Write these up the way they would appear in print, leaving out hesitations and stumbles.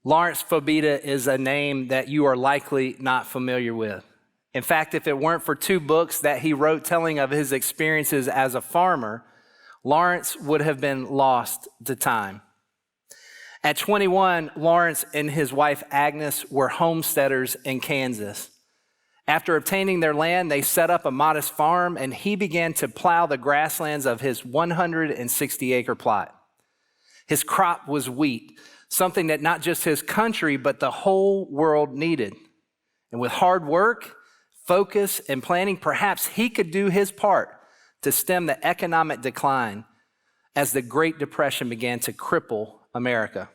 Lawrence Fobita is a name that you are likely not familiar with. In fact, if it weren't for 2 books that he wrote telling of his experiences as a farmer, Lawrence would have been lost to time. At 21, Lawrence and his wife Agnes were homesteaders in Kansas. After obtaining their land, they set up a modest farm, and he began to plow the grasslands of his 160-acre plot. His crop was wheat, something that not just his country, but the whole world needed. And with hard work, focus, and planning, perhaps he could do his part to stem the economic decline as the Great Depression began to cripple America.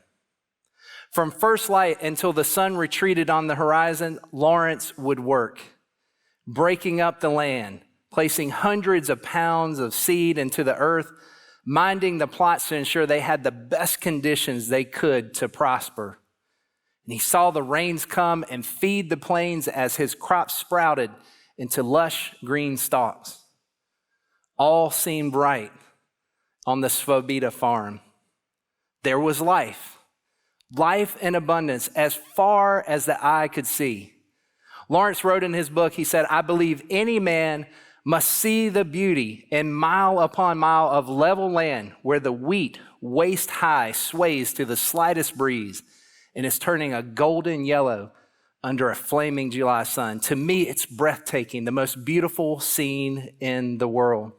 From first light until the sun retreated on the horizon, Lawrence would work, breaking up the land, placing hundreds of pounds of seed into the earth, minding the plots to ensure they had the best conditions they could to prosper. And he saw the rains come and feed the plains as his crops sprouted into lush green stalks. All seemed right on the Fobita farm. There was life in abundance as far as the eye could see. Lawrence wrote in his book, he said, "I believe any man must see the beauty in mile upon mile of level land where the wheat waist high sways to the slightest breeze and is turning a golden yellow under a flaming July sun. To me, it's breathtaking, the most beautiful scene in the world."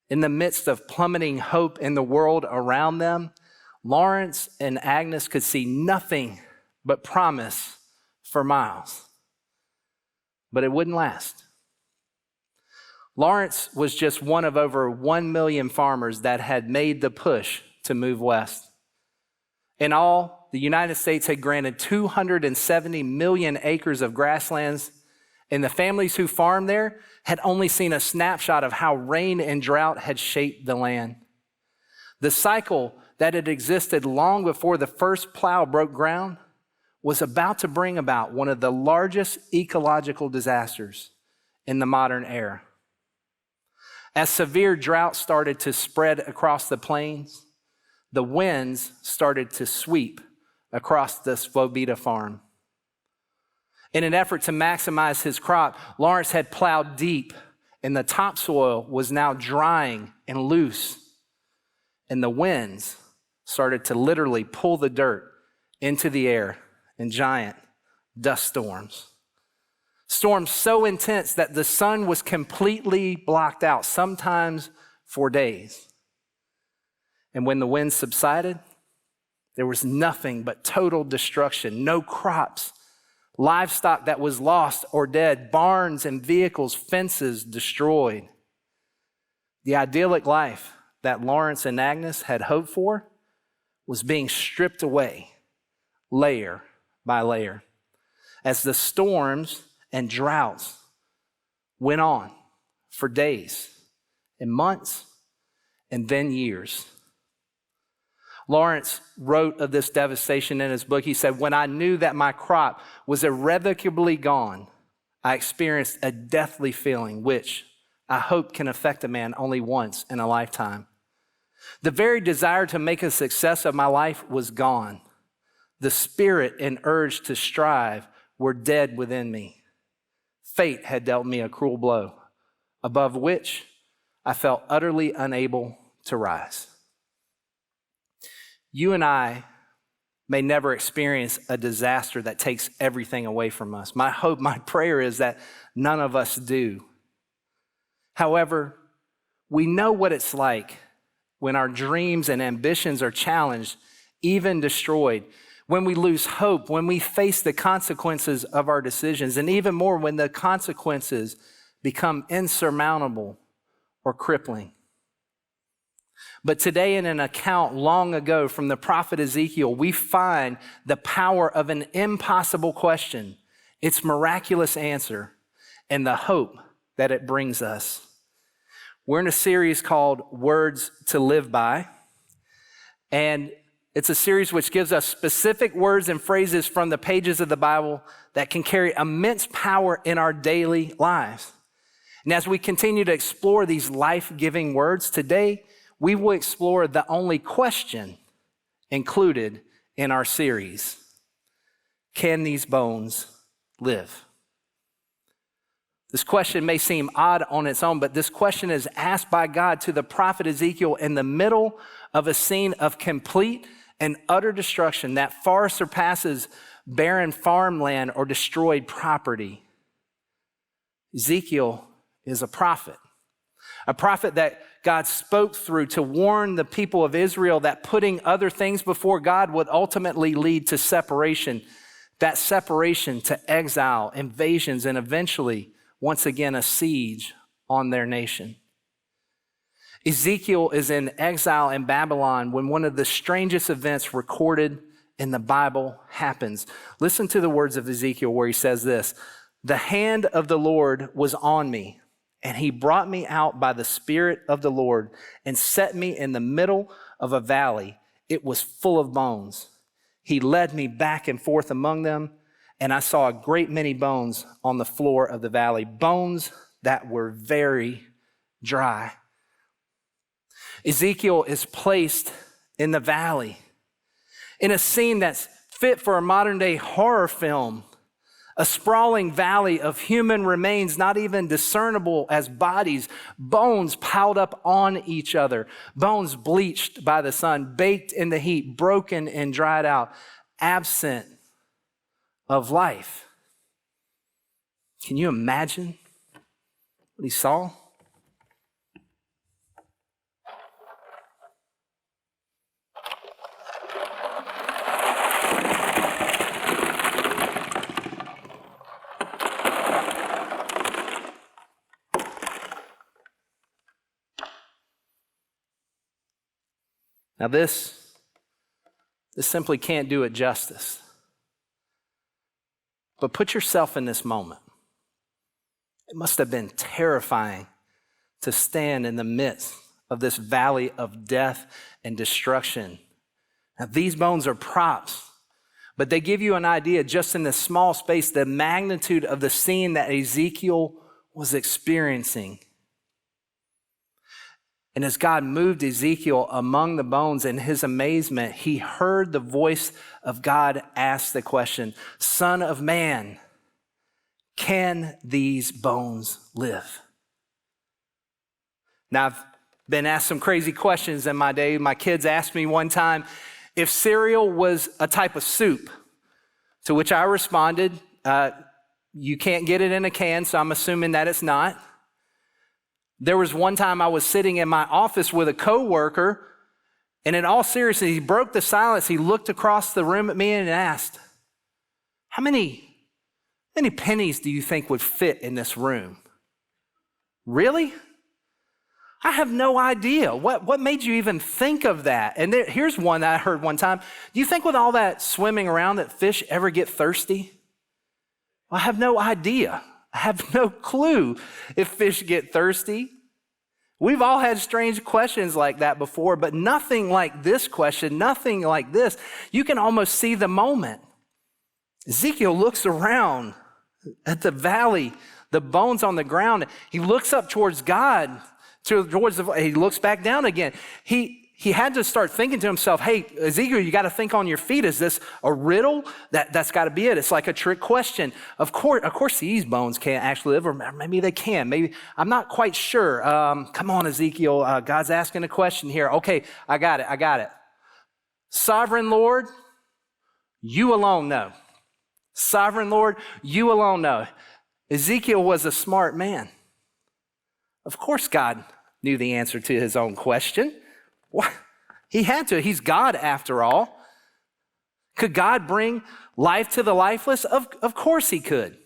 In the midst of plummeting hope in the world around them, Lawrence and Agnes could see nothing but promise for miles. But it wouldn't last. Lawrence was just one of over 1 million farmers that had made the push to move west. In all, the United States had granted 270 million acres of grasslands, and the families who farmed there had only seen a snapshot of how rain and drought had shaped the land. The cycle that had existed long before the first plow broke ground was about to bring about one of the largest ecological disasters in the modern era. As severe drought started to spread across the plains, the winds started to sweep across this Fobita farm. In an effort to maximize his crop, Lawrence had plowed deep, and the topsoil was now drying and loose, and the winds started to literally pull the dirt into the air in giant dust storms. Storms so intense that the sun was completely blocked out, sometimes for days. And when the winds subsided, there was nothing but total destruction, no crops, livestock that was lost or dead, barns and vehicles, fences destroyed. The idyllic life that Lawrence and Agnes had hoped for was being stripped away layer by layer as the storms and droughts went on for days and months and then years. Lawrence wrote of this devastation in his book. He said, "When I knew that my crop was irrevocably gone, I experienced a deathly feeling which I hope can affect a man only once in a lifetime. The very desire to make a success of my life was gone. The spirit and urge to strive were dead within me. Fate had dealt me a cruel blow, above which I felt utterly unable to rise." You and I may never experience a disaster that takes everything away from us. My hope, my prayer is that none of us do. However, we know what it's like when our dreams and ambitions are challenged, even destroyed, when we lose hope, when we face the consequences of our decisions, and even more when the consequences become insurmountable or crippling. But today, in an account long ago from the prophet Ezekiel, we find the power of an impossible question, its miraculous answer, and the hope that it brings us. We're in a series called Words to Live By, and it's a series which gives us specific words and phrases from the pages of the Bible that can carry immense power in our daily lives. And as we continue to explore these life-giving words, today we will explore the only question included in our series, Can These Bones Live? This question may seem odd on its own, but this question is asked by God to the prophet Ezekiel in the middle of a scene of complete and utter destruction that far surpasses barren farmland or destroyed property. Ezekiel is a prophet that God spoke through to warn the people of Israel that putting other things before God would ultimately lead to separation, that separation to exile, invasions, and eventually, once again, a siege on their nation. Ezekiel is in exile in Babylon when one of the strangest events recorded in the Bible happens. Listen to the words of Ezekiel where he says this, "The hand of the Lord was on me, and he brought me out by the Spirit of the Lord and set me in the middle of a valley. It was full of bones. He led me back and forth among them, and I saw a great many bones on the floor of the valley, bones that were very dry." Ezekiel is placed in the valley, in a scene that's fit for a modern day horror film, a sprawling valley of human remains, not even discernible as bodies, bones piled up on each other, bones bleached by the sun, baked in the heat, broken and dried out, absent of life. Can you imagine what he saw? Now this simply can't do it justice. But put yourself in this moment. It must have been terrifying to stand in the midst of this valley of death and destruction. Now these bones are props, but they give you an idea just in this small space, the magnitude of the scene that Ezekiel was experiencing. And as God moved Ezekiel among the bones, in his amazement, he heard the voice of God ask the question, "Son of man, can these bones live?" Now, I've been asked some crazy questions in my day. My kids asked me one time if cereal was a type of soup, to which I responded, you can't get it in a can, so I'm assuming that it's not. There was one time I was sitting in my office with a coworker, and in all seriousness, he broke the silence. He looked across the room at me and asked, how many pennies do you think would fit in this room? Really? I have no idea. What made you even think of that? And here's one that I heard one time. Do you think with all that swimming around that fish ever get thirsty? Well, I have no idea. I have no clue if fish get thirsty. We've all had strange questions like that before, but nothing like this question, nothing like this. You can almost see the moment. Ezekiel looks around at the valley, the bones on the ground. He looks up towards God, he looks back down again. He had to start thinking to himself, hey, Ezekiel, you got to think on your feet. Is this a riddle? That's got to be it. It's like a trick question. Of course, these bones can't actually live, or maybe they can. Maybe I'm not quite sure. Come on, Ezekiel. God's asking a question here. Okay, I got it. Sovereign Lord, you alone know. Sovereign Lord, you alone know. Ezekiel was a smart man. Of course, God knew the answer to his own question. What? He had to. He's God after all. Could God bring life to the lifeless? Of course he could.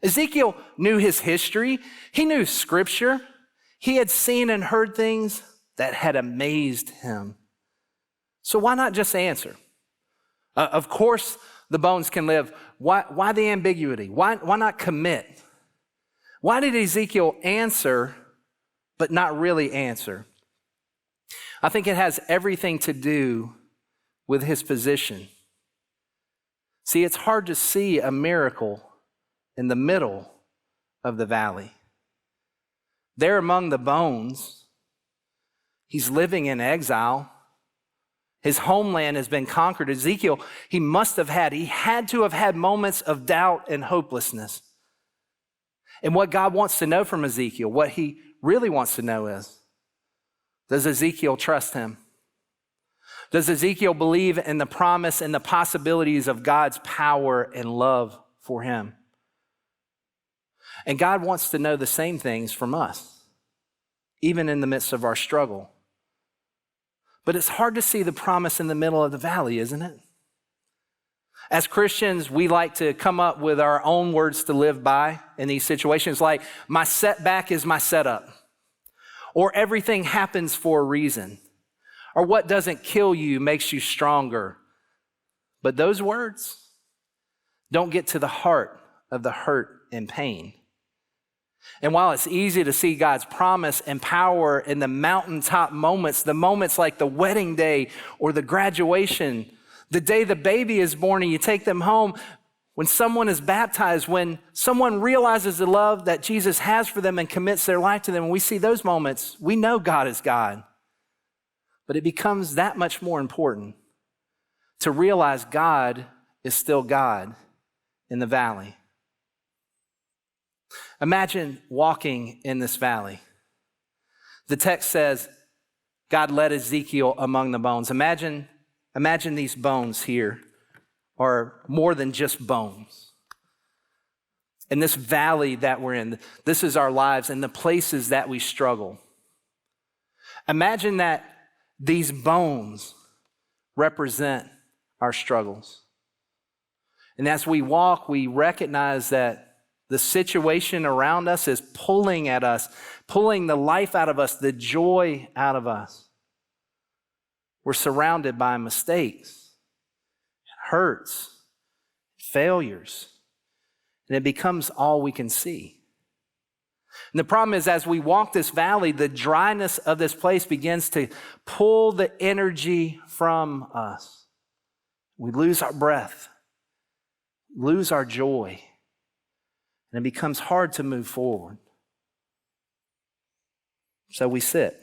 Ezekiel knew his history. He knew scripture. He had seen and heard things that had amazed him. So why not just answer? Of course the bones can live. Why the ambiguity? Why not commit? Why did Ezekiel answer but not really answer? I think it has everything to do with his position. See, it's hard to see a miracle in the middle of the valley. There among the bones, he's living in exile. His homeland has been conquered. Ezekiel, he had to have had moments of doubt and hopelessness. And what God wants to know from Ezekiel, what he really wants to know is, does Ezekiel trust him? Does Ezekiel believe in the promise and the possibilities of God's power and love for him? And God wants to know the same things from us, even in the midst of our struggle. But it's hard to see the promise in the middle of the valley, isn't it? As Christians, we like to come up with our own words to live by in these situations, like, my setback is my setup, or everything happens for a reason, or what doesn't kill you makes you stronger. But those words don't get to the heart of the hurt and pain. And while it's easy to see God's promise and power in the mountaintop moments, the moments like the wedding day or the graduation, the day the baby is born and you take them home, when someone is baptized, when someone realizes the love that Jesus has for them and commits their life to them, when we see those moments, we know God is God. But it becomes that much more important to realize God is still God in the valley. Imagine walking in this valley. The text says, God led Ezekiel among the bones. Imagine these bones here are more than just bones. In this valley that we're in, this is our lives and the places that we struggle. Imagine that these bones represent our struggles. And as we walk, we recognize that the situation around us is pulling at us, pulling the life out of us, the joy out of us. We're surrounded by mistakes, hurts, failures, and it becomes all we can see. And the problem is, as we walk this valley, the dryness of this place begins to pull the energy from us. We lose our breath, lose our joy, and it becomes hard to move forward. So we sit.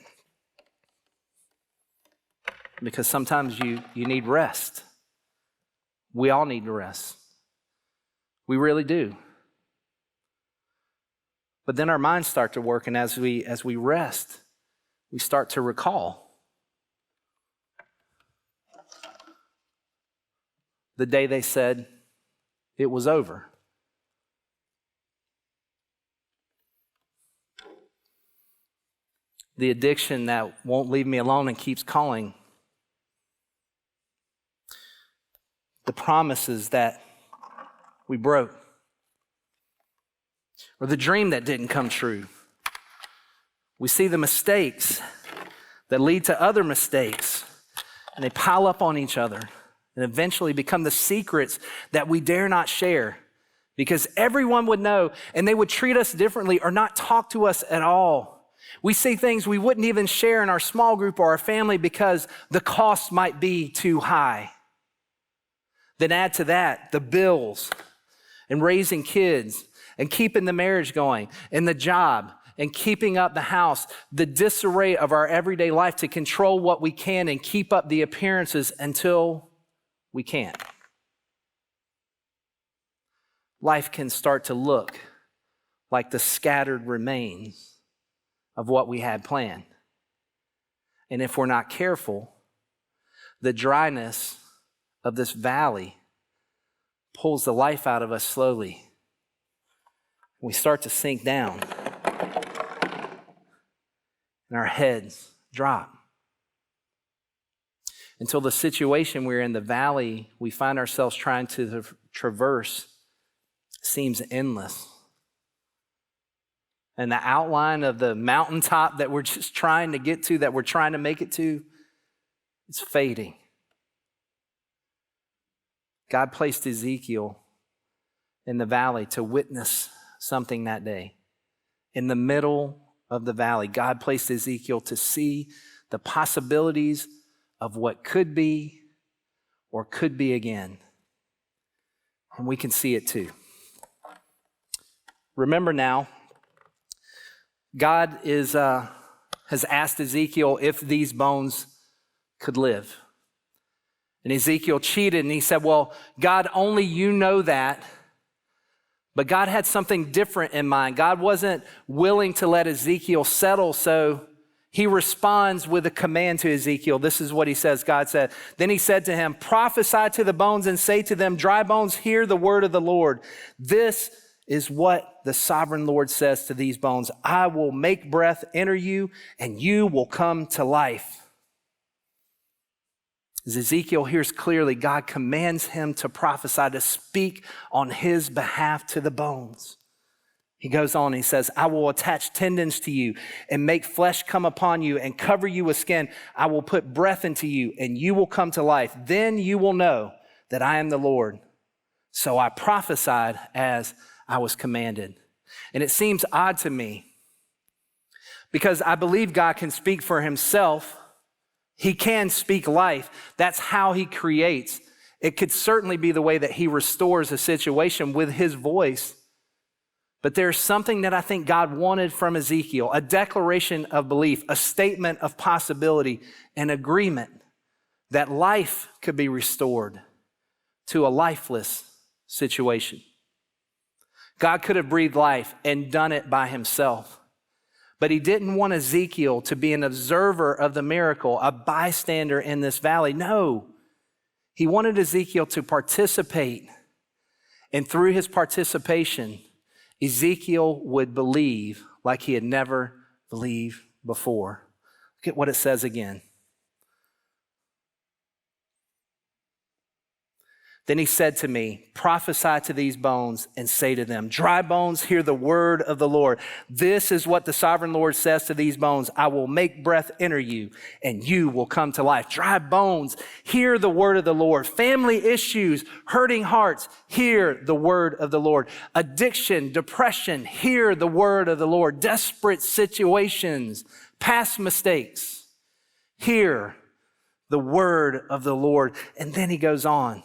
Because sometimes you need rest. We all need to rest. We really do. But then our minds start to work, and as we rest, we start to recall the day they said it was over. The addiction that won't leave me alone and keeps calling. The promises that we broke. Or the dream that didn't come true. We see the mistakes that lead to other mistakes, and they pile up on each other and eventually become the secrets that we dare not share because everyone would know and they would treat us differently or not talk to us at all. We see things we wouldn't even share in our small group or our family because the cost might be too high. Then add to that the bills and raising kids and keeping the marriage going and the job and keeping up the house, the disarray of our everyday life to control what we can and keep up the appearances until we can't. Life can start to look like the scattered remains of what we had planned. And if we're not careful, the dryness of this valley pulls the life out of us slowly. We start to sink down and our heads drop until the situation we're in, the valley we find ourselves trying to traverse, seems endless. And the outline of the mountaintop that we're just trying to get to, that we're trying to make it to, it's fading. God placed Ezekiel in the valley to witness something that day. In the middle of the valley, God placed Ezekiel to see the possibilities of what could be or could be again. And we can see it too. Remember now, God has asked Ezekiel if these bones could live. And Ezekiel cheated, and he said, well, God, only you know that. But God had something different in mind. God wasn't willing to let Ezekiel settle, so he responds with a command to Ezekiel. This is what he says, God said. Then he said to him, prophesy to the bones and say to them, dry bones, hear the word of the Lord. This is what the sovereign Lord says to these bones. I will make breath enter you, and you will come to life. As Ezekiel hears clearly, God commands him to prophesy, to speak on his behalf to the bones. He goes on, he says, I will attach tendons to you and make flesh come upon you and cover you with skin. I will put breath into you and you will come to life. Then you will know that I am the Lord. So I prophesied as I was commanded. And it seems odd to me because I believe God can speak for himself. He can speak life. That's how he creates. It could certainly be the way that he restores a situation with his voice. But there's something that I think God wanted from Ezekiel, a declaration of belief, a statement of possibility, an agreement that life could be restored to a lifeless situation. God could have breathed life and done it by himself, but he didn't want Ezekiel to be an observer of the miracle, a bystander in this valley. No, he wanted Ezekiel to participate, and through his participation, Ezekiel would believe like he had never believed before. Look at what it says again. Then he said to me, prophesy to these bones and say to them, dry bones, hear the word of the Lord. This is what the sovereign Lord says to these bones. I will make breath enter you and you will come to life. Dry bones, hear the word of the Lord. Family issues, hurting hearts, hear the word of the Lord. Addiction, depression, hear the word of the Lord. Desperate situations, past mistakes, hear the word of the Lord. And then he goes on.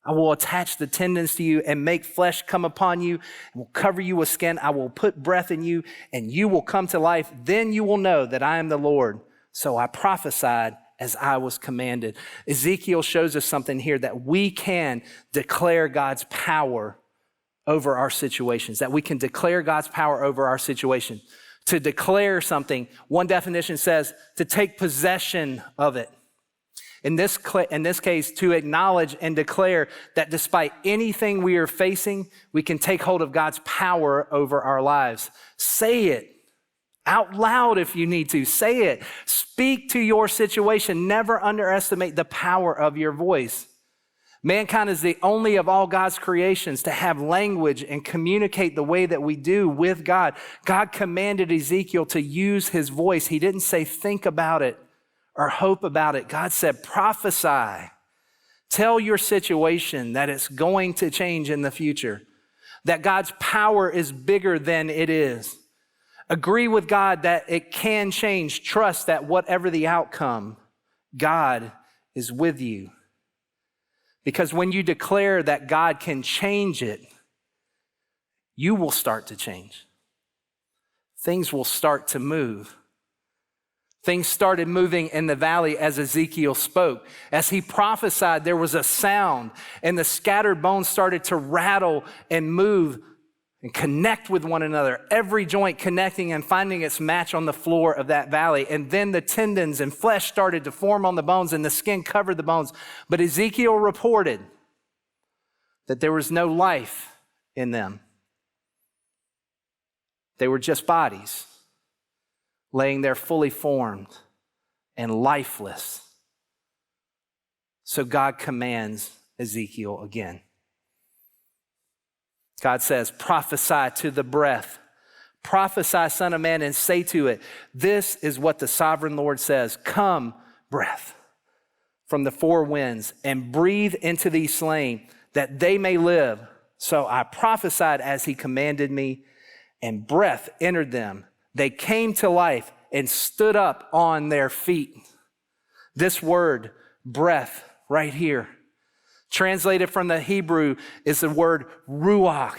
I will attach the tendons to you and make flesh come upon you and will cover you with skin. I will put breath in you and you will come to life. Then you will know that I am the Lord. So I prophesied as I was commanded. Ezekiel shows us something here that we can declare God's power over our situations, that we can declare God's power over our situation. To declare something, one definition says to take possession of it. In this case, to acknowledge and declare that despite anything we are facing, we can take hold of God's power over our lives. Say it out loud if you need to. Say it. Speak to your situation. Never underestimate the power of your voice. Mankind is the only of all God's creations to have language and communicate the way that we do with God. God commanded Ezekiel to use his voice. He didn't say, think about it or hope about it. God said, prophesy. Tell your situation that it's going to change in the future, that God's power is bigger than it is. Agree with God that it can change. Trust that whatever the outcome, God is with you. Because when you declare that God can change it, you will start to change. Things will start to move. Things started moving in the valley as Ezekiel spoke. As he prophesied, there was a sound, and the scattered bones started to rattle and move and connect with one another, every joint connecting and finding its match on the floor of that valley. And then the tendons and flesh started to form on the bones, and the skin covered the bones. But Ezekiel reported that there was no life in them. They were just bodies, laying there fully formed and lifeless. So God commands Ezekiel again. God says, prophesy to the breath. Prophesy, son of man, and say to it, this is what the sovereign Lord says. Come, breath, from the four winds, and breathe into these slain, that they may live. So I prophesied as he commanded me, and breath entered them. They came to life and stood up on their feet. This word, breath, right here, translated from the Hebrew, is the word ruach.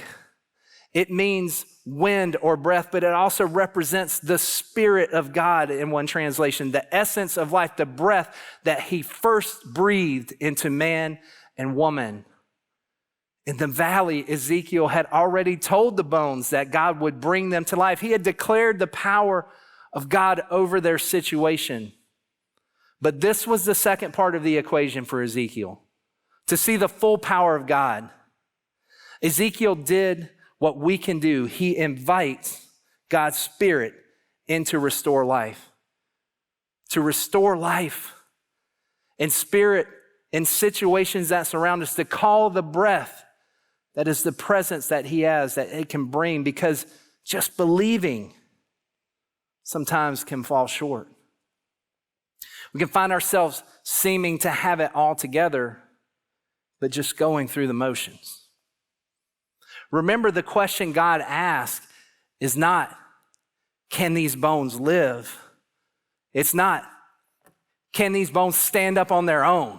It means wind or breath, but it also represents the Spirit of God in one translation, the essence of life, the breath that he first breathed into man and woman. In the valley, Ezekiel had already told the bones that God would bring them to life. He had declared the power of God over their situation. But this was the second part of the equation for Ezekiel, to see the full power of God. Ezekiel did what we can do. He invites God's Spirit in to restore life. To restore life and spirit in situations that surround us, to call the breath that is the presence that he has, that it can bring, because just believing sometimes can fall short. We can find ourselves seeming to have it all together, but just going through the motions. Remember, the question God asked is not, can these bones live? It's not, can these bones stand up on their own?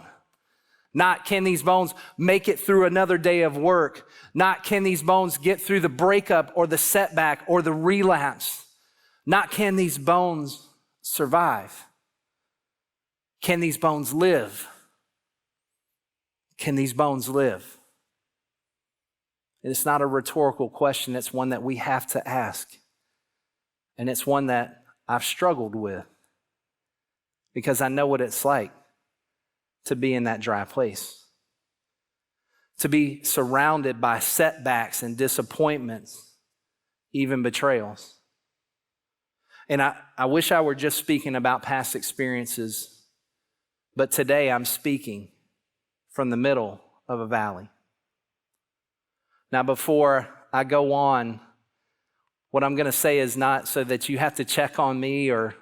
Not, can these bones make it through another day of work? Not, can these bones get through the breakup or the setback or the relapse? Not, can these bones survive? Can these bones live? Can these bones live? It's not a rhetorical question. It's one that we have to ask. And it's one that I've struggled with because I know what it's like to be in that dry place, to be surrounded by setbacks and disappointments, even betrayals. And I wish I were just speaking about past experiences, but today I'm speaking from the middle of a valley. Now, before I go on, what I'm going to say is not so that you have to check on me or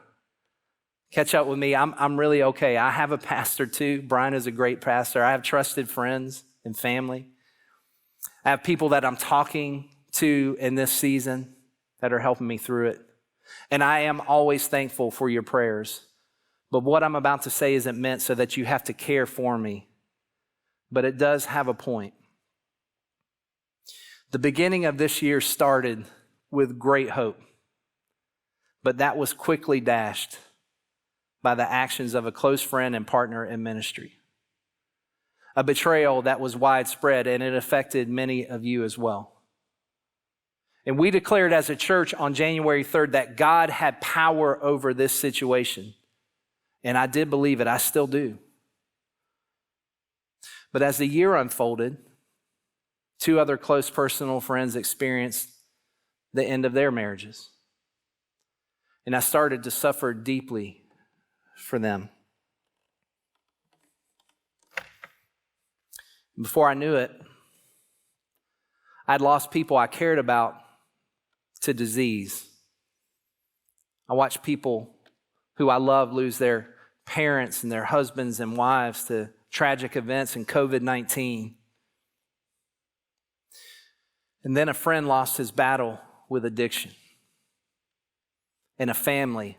catch up with me. I'm really okay. I have a pastor too. Bryan is a great pastor. I have trusted friends and family. I have people that I'm talking to in this season that are helping me through it. And I am always thankful for your prayers. But what I'm about to say isn't meant so that you have to care for me. But it does have a point. The beginning of this year started with great hope, but that was quickly dashed by the actions of a close friend and partner in ministry. A betrayal that was widespread, and it affected many of you as well. And we declared as a church on January 3rd that God had power over this situation. And I did believe it. I still do. But as the year unfolded, two other close personal friends experienced the end of their marriages. And I started to suffer deeply for them. Before I knew it, I'd lost people I cared about to disease. I watched people who I love lose their parents and their husbands and wives to tragic events and COVID-19. And then a friend lost his battle with addiction. And a family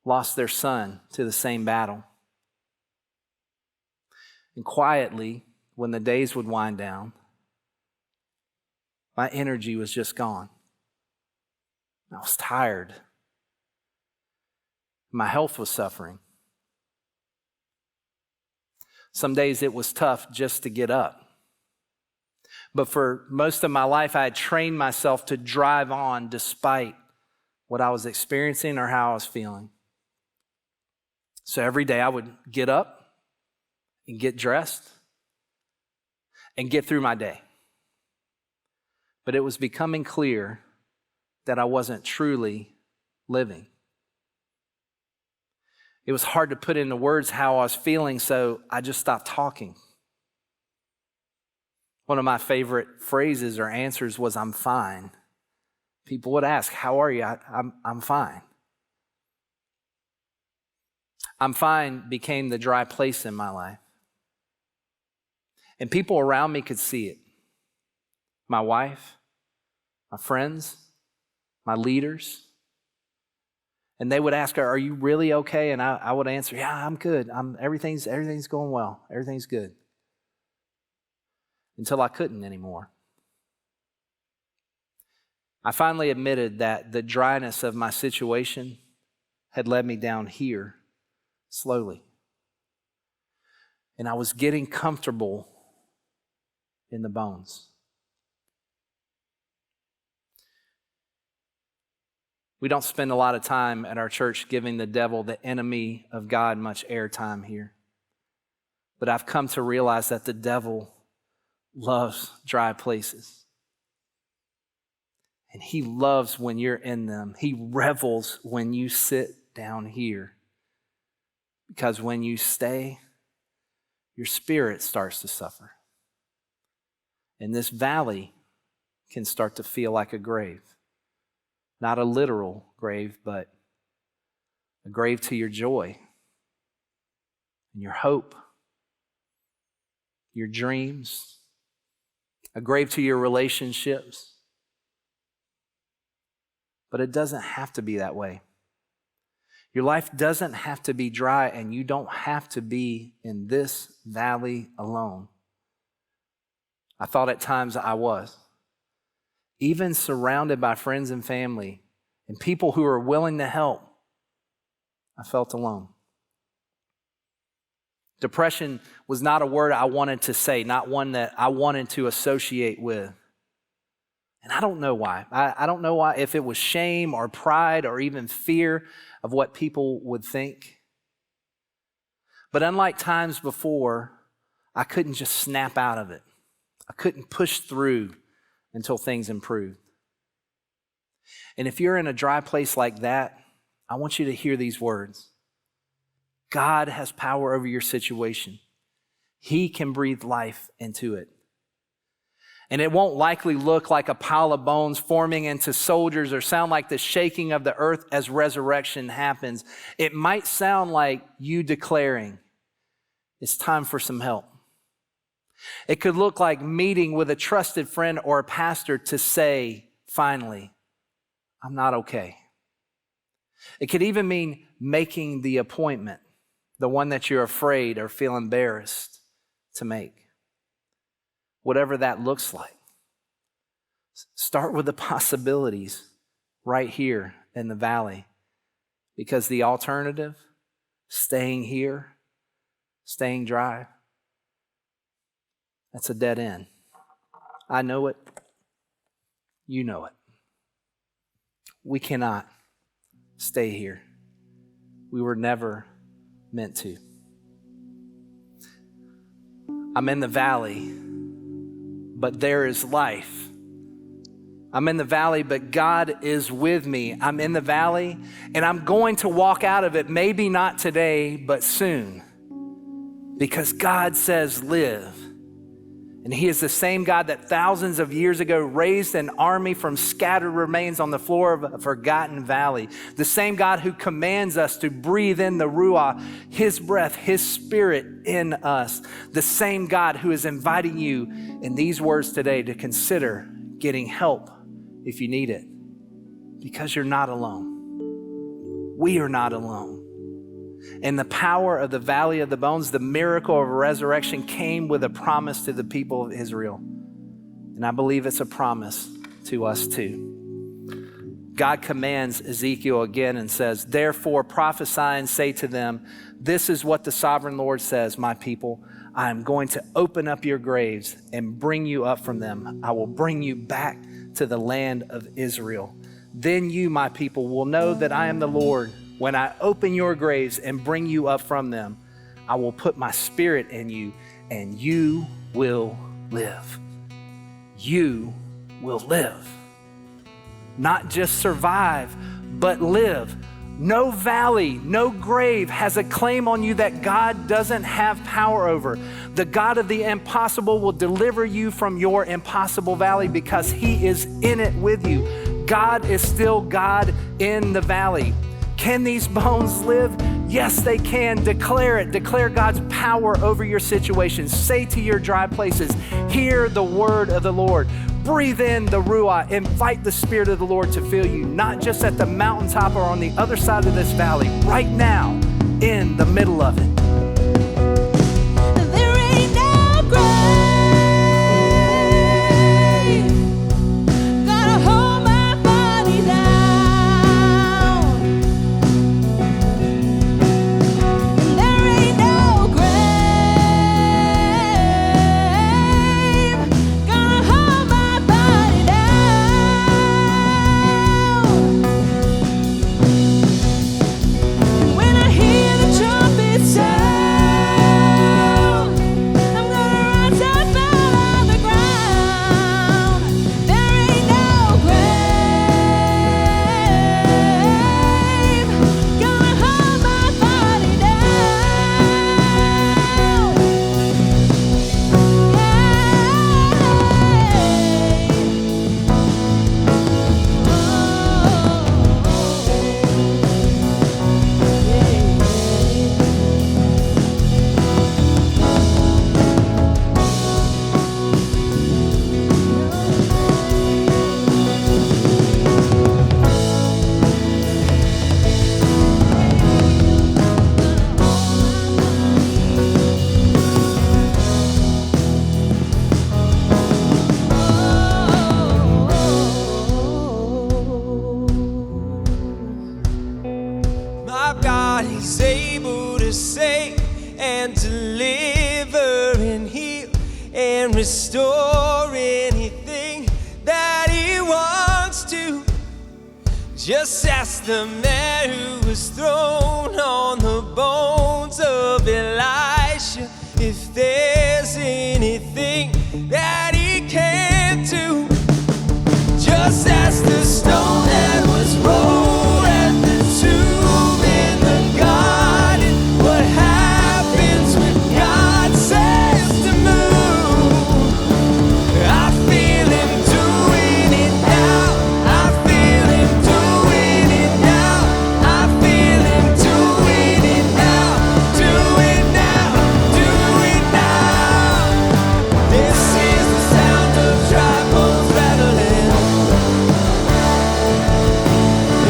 lost their son to the same battle. And quietly, when the days would wind down, my energy was just gone. I was tired. My health was suffering. Some days it was tough just to get up. But for most of my life, I had trained myself to drive on despite what I was experiencing or how I was feeling. So every day I would get up and get dressed and get through my day. But it was becoming clear that I wasn't truly living. It was hard to put into words how I was feeling, so I just stopped talking. One of my favorite phrases or answers was, "I'm fine." People would ask, "How are you?" I'm fine. I'm fine became the dry place in my life. And people around me could see it. My wife, my friends, my leaders. And they would ask her, "Are you really okay?" And I would answer, "Yeah, I'm good. Everything's going well. Everything's good." Until I couldn't anymore. I finally admitted that the dryness of my situation had led me down here slowly. And I was getting comfortable in the bones. We don't spend a lot of time at our church giving the devil, the enemy of God, much airtime here. But I've come to realize that the devil loves dry places. And he loves when you're in them. He revels when you sit down here. Because when you stay, your spirit starts to suffer. And this valley can start to feel like a grave. Not a literal grave, but a grave to your joy and your hope, your dreams, a grave to your relationships. But it doesn't have to be that way. Your life doesn't have to be dry, and you don't have to be in this valley alone. I thought at times I was. Even surrounded by friends and family and people who are willing to help, I felt alone. Depression was not a word I wanted to say, not one that I wanted to associate with. And I don't know why. I don't know why, if it was shame or pride or even fear of what people would think. But unlike times before, I couldn't just snap out of it. I couldn't push through until things improved. And if you're in a dry place like that, I want you to hear these words. God has power over your situation. He can breathe life into it. And it won't likely look like a pile of bones forming into soldiers or sound like the shaking of the earth as resurrection happens. It might sound like you declaring, it's time for some help. It could look like meeting with a trusted friend or a pastor to say, finally, I'm not okay. It could even mean making the appointment, the one that you're afraid or feel embarrassed to make. Whatever that looks like. Start with the possibilities right here in the valley. Because the alternative, staying here, staying dry, that's a dead end. I know it. You know it. We cannot stay here. We were never meant to. I'm in the valley, but there is life. I'm in the valley, but God is with me. I'm in the valley, and I'm going to walk out of it, maybe not today, but soon. Because God says live. And he is the same God that thousands of years ago raised an army from scattered remains on the floor of a forgotten valley. The same God who commands us to breathe in the Ruah, his breath, his spirit in us. The same God who is inviting you in these words today to consider getting help if you need it. Because you're not alone. We are not alone. And the power of the valley of the bones, the miracle of resurrection came with a promise to the people of Israel. And I believe it's a promise to us too. God commands Ezekiel again and says, therefore prophesy and say to them, this is what the sovereign Lord says, my people, I am going to open up your graves and bring you up from them. I will bring you back to the land of Israel. Then you, my people, will know that I am the Lord. When I open your graves and bring you up from them, I will put my spirit in you and you will live. You will live. Not just survive, but live. No valley, no grave has a claim on you that God doesn't have power over. The God of the impossible will deliver you from your impossible valley because he is in it with you. God is still God in the valley. Can these bones live? Yes, they can. Declare it. Declare God's power over your situation. Say to your dry places, hear the word of the Lord. Breathe in the Ruah. Invite the Spirit of the Lord to fill you, not just at the mountaintop or on the other side of this valley, right now, in the middle of it. There ain't no grave gonna hold my God is able to save and deliver and heal and restore anything that He wants to. Just ask the man who was thrown on the bones of Elisha if there's anything that He can't do. Just ask the stone that was rolled at the tomb in the garden what happens when God says to move. I feel Him doing it now. I feel Him doing it now. I feel Him doing it now. Do it now. Do it now. This is the sound of dry bones rattling.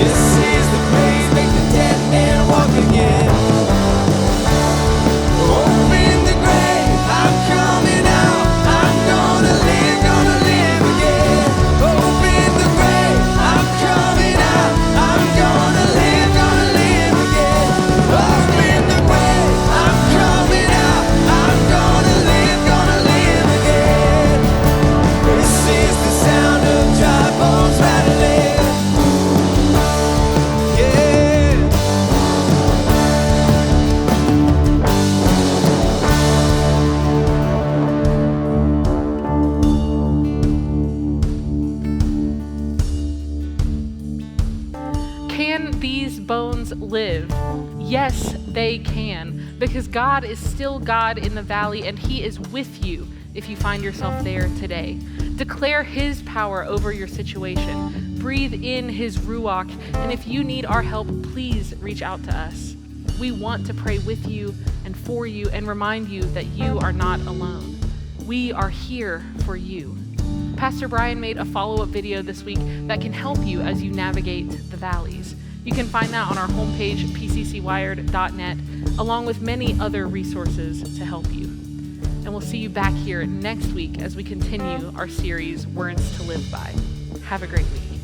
This is the praise, make the dead man walk again. Open the grave, I'm coming out. I'm gonna live again. Open the grave, I'm coming out. I'm gonna live again. Open the grave, I'm coming out. I'm gonna live again. This is the sound of dry bones rattling. Yeah. Can these bones live? Yes, they can, because God is still God in the valley, and He is with you if you find yourself there today. Declare His power over your situation. Breathe in His Ruach, and if you need our help, please reach out to us. We want to pray with you and for you and remind you that you are not alone. We are here for you. Pastor Bryan made a follow-up video this week that can help you as you navigate the valleys. You can find that on our homepage, pccwired.net, along with many other resources to help you. And we'll see you back here next week as we continue our series, Words to Live By. Have a great week.